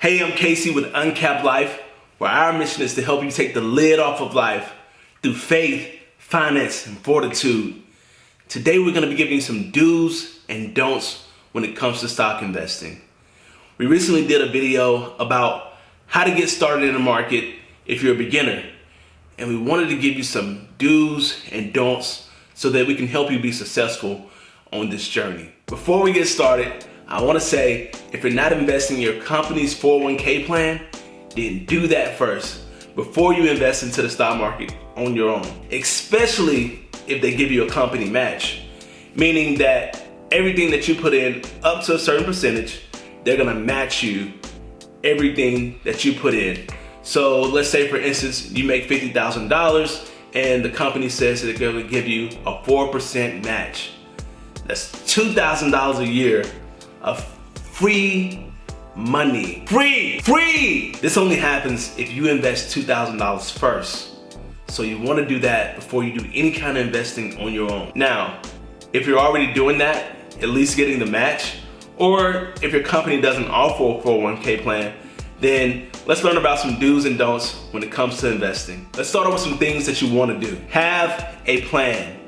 Hey, I'm Casey with Uncapped Life, where our mission is to help you take the lid off of life through faith, finance, and fortitude. Today, we're going to be giving you some do's and don'ts when it comes to stock investing. We recently did a video about how to get started in the market if you're a beginner, and we wanted to give you some do's and don'ts so that we can help you be successful on this journey. Before we get started, I want to say, if you're not investing in your company's 401k plan, then do that first before you invest into the stock market on your own, especially if they give you a company match, meaning that everything that you put in up to a certain percentage, they're gonna match you everything that you put in. So let's say, for instance, you make $50,000 and the company says that they're gonna give you a 4% match. That's $2,000 a year of free money. Free! This only happens if you invest $2,000 first. So you want to do that before you do any kind of investing on your own. Now, if you're already doing that, at least getting the match, or if your company doesn't offer a 401k plan, then let's learn about some do's and don'ts when it comes to investing. Let's start off with some things that you want to do. Have a plan.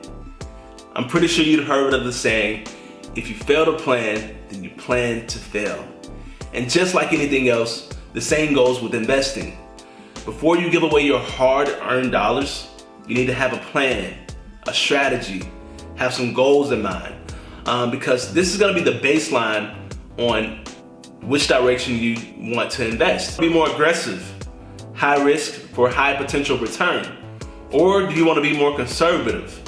I'm pretty sure you've heard of the saying, if you fail to plan, then you plan to fail. And just like anything else, the same goes with investing. Before you give away your hard-earned dollars, you need to have a plan, a strategy, have some goals in mind, because this is going to be the baseline on which direction you want to invest. Be more aggressive, high risk for high potential return, or do you want to be more conservative,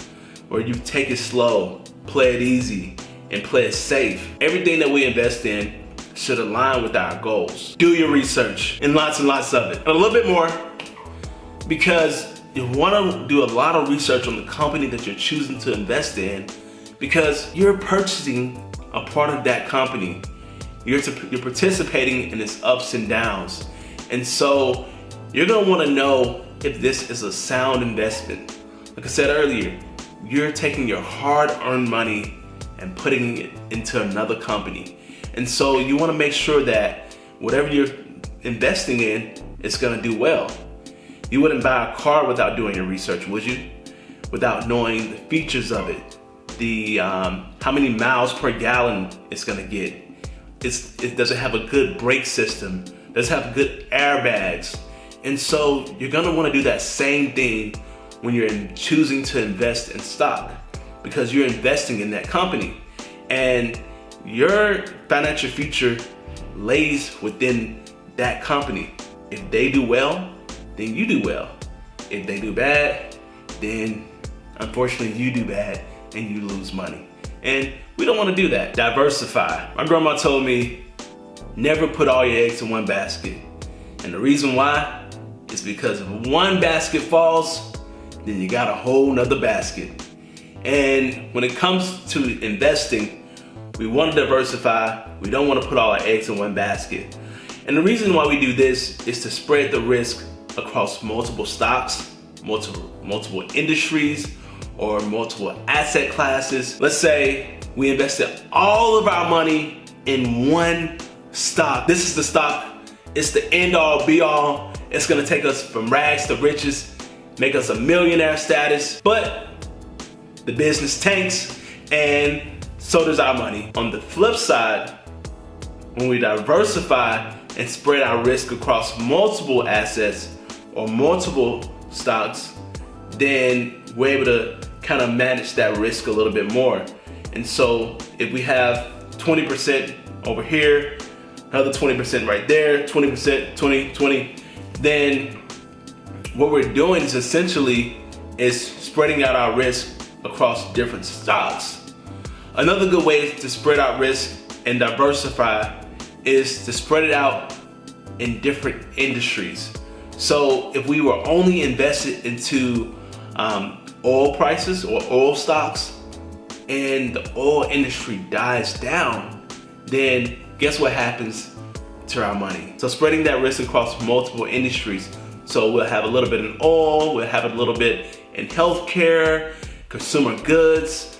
where you take it slow, play it easy, and play it safe? Everything that we invest in should align with our goals. Do your research, and lots of it. And a little bit more, because you want to do a lot of research on the company that you're choosing to invest in, because you're purchasing a part of that company. You're participating in its ups and downs. And so you're going to want to know if this is a sound investment. Like I said earlier, you're taking your hard-earned money and putting it into another company. And so you want to make sure that whatever you're investing in is going to do well. You wouldn't buy a car without doing your research, would you? Without knowing the features of it, the how many miles per gallon it's going to get. Does it have a good brake system? Does it have good airbags? And so you're going to want to do that same thing when you're choosing to invest in stock, because you're investing in that company, and your financial future lays within that company. If they do well, then you do well. If they do bad, then unfortunately you do bad and you lose money. And we don't want to do that. Diversify. My grandma told me, never put all your eggs in one basket. And the reason why is because if one basket falls, then you got a whole nother basket. And when it comes to investing, we want to diversify. We don't want to put all our eggs in one basket. And the reason why we do this is to spread the risk across multiple stocks, multiple industries, or multiple asset classes. Let's say we invested all of our money in one stock. This is the stock. It's the end all be all. It's going to take us from rags to riches, make us a millionaire status, but the business tanks, and so does our money. On the flip side, when we diversify and spread our risk across multiple assets or multiple stocks, then we're able to kind of manage that risk a little bit more. And so if we have 20% over here, another 20% right there, 20%, 20, then what we're doing is essentially spreading out our risk across different stocks. Another good way to spread out risk and diversify is to spread it out in different industries. So if we were only invested into oil prices or oil stocks, and the oil industry dies down, then guess what happens to our money? So spreading that risk across multiple industries. So we'll have a little bit in oil, we'll have a little bit in healthcare, consumer goods,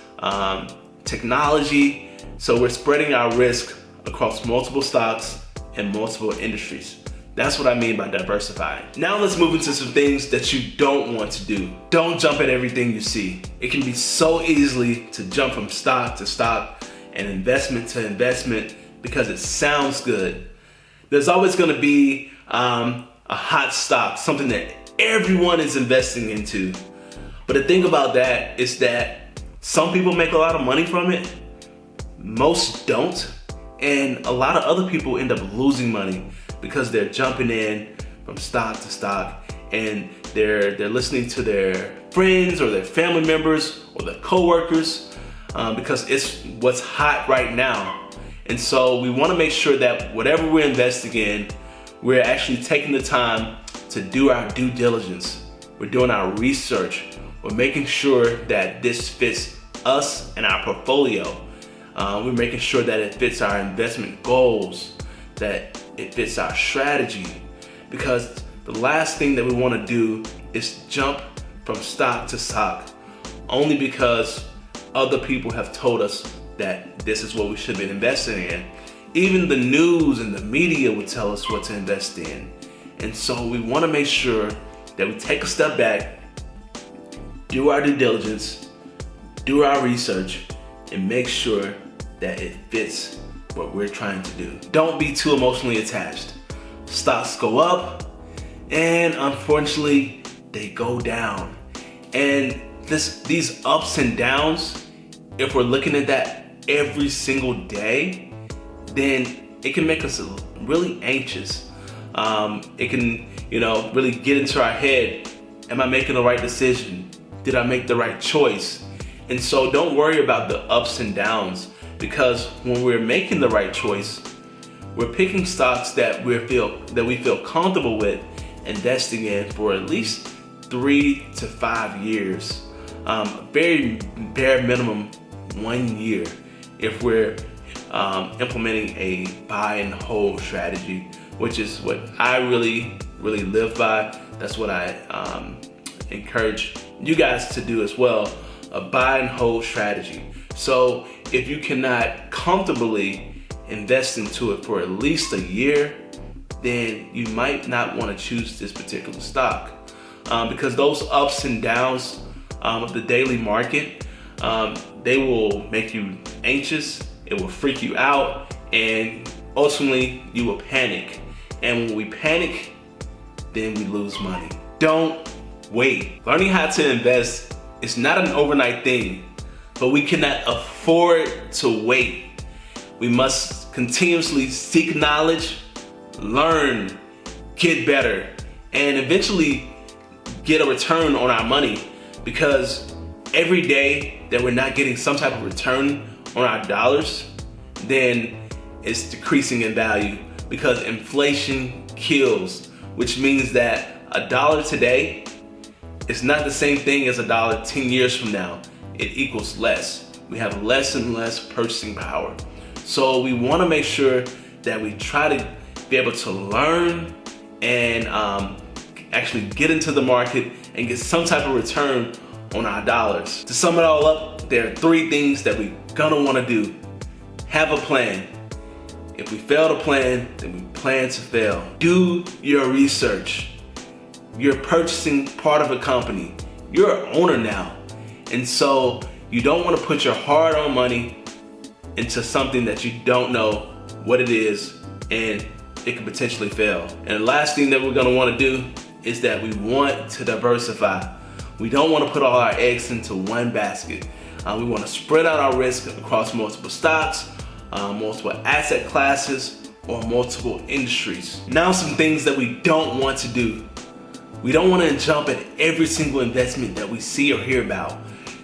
technology. So we're spreading our risk across multiple stocks in multiple industries. That's what I mean by diversifying. Now let's move into some things that you don't want to do. Don't jump at everything you see. It can be so easily to jump from stock to stock and investment to investment because it sounds good. There's always gonna be a hot stock, something that everyone is investing into. But the thing about that is that some people make a lot of money from it, most don't, and a lot of other people end up losing money because they're jumping in from stock to stock and they're listening to their friends or their family members or their coworkers because it's what's hot right now. And so we want to make sure that whatever we're investing in, we're actually taking the time to do our due diligence. We're doing our research. We're making sure that this fits us and our portfolio. We're making sure that it fits our investment goals, that it fits our strategy, because the last thing that we want to do is jump from stock to stock only because other people have told us that this is what we should be investing in. Even the news and the media would tell us what to invest in. And so we want to make sure that we take a step back, do our due diligence, do our research, and make sure that it fits what we're trying to do. Don't be too emotionally attached. Stocks go up, and unfortunately, they go down. And these ups and downs, if we're looking at that every single day, then it can make us really anxious. It can, really get into our head. Am I making the right decision? Did I make the right choice? And so don't worry about the ups and downs, because when we're making the right choice, we're picking stocks that we feel comfortable with investing in for at least 3 to 5 years. Very bare minimum 1 year if we're implementing a buy and hold strategy, which is what I really live by. That's what I encourage you guys to do as well, a buy and hold strategy. So if you cannot comfortably invest into it for at least a year, then you might not want to choose this particular stock because those ups and downs of the daily market, they will make you anxious, it will freak you out, and ultimately you will panic. And when we panic, then we lose money. Don't wait. Learning how to invest is not an overnight thing, but we cannot afford to wait. We must continuously seek knowledge, learn, get better, and eventually get a return on our money, because every day that we're not getting some type of return on our dollars, then it's decreasing in value, because inflation kills, which means that $1 today is not the same thing as $1 10 years from now. It equals less. We have less and less purchasing power. So we want to make sure that we try to be able to learn and actually get into the market and get some type of return on our dollars. To sum it all up, there are 3 things that we're gonna want to do. Have a plan. If we fail to plan, then we plan to fail. Do your research. You're purchasing part of a company. You're an owner now. And so you don't want to put your hard-earned money into something that you don't know what it is, and it could potentially fail. And the last thing that we're going to want to do is that we want to diversify. We don't want to put all our eggs into one basket. We want to spread out our risk across multiple stocks, multiple asset classes, or multiple industries. Now, some things that we don't want to do. We don't want to jump at every single investment that we see or hear about.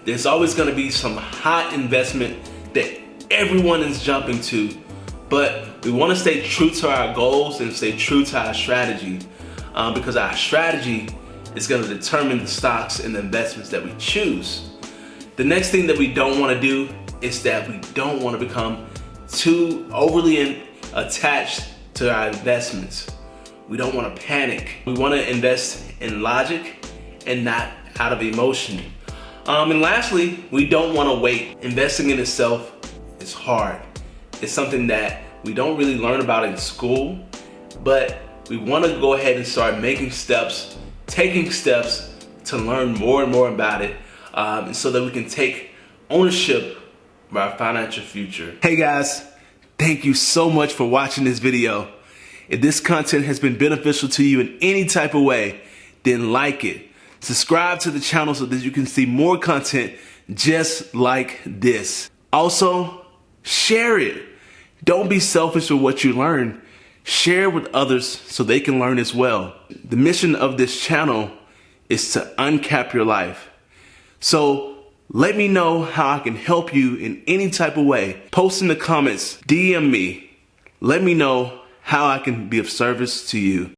There's always going to be some hot investment that everyone is jumping to, but we want to stay true to our goals and stay true to our strategy, because our strategy is going to determine the stocks and the investments that we choose. The next thing that we don't want to do is that we don't want to become too overly attached to our investments. We don't want to panic. We want to invest in logic and not out of emotion. And lastly, we don't want to wait. Investing in itself is hard. It's something that we don't really learn about in school, but we want to go ahead and start making steps, taking steps to learn more and more about it, so that we can take ownership of our financial future. Hey guys, thank you so much for watching this video. If this content has been beneficial to you in any type of way, then like it. Subscribe to the channel so that you can see more content just like this. Also, share it. Don't be selfish with what you learn. Share with others so they can learn as well. The mission of this channel is to uncap your life. So let me know how I can help you in any type of way. Post in the comments, DM me. Let me know how I can be of service to you.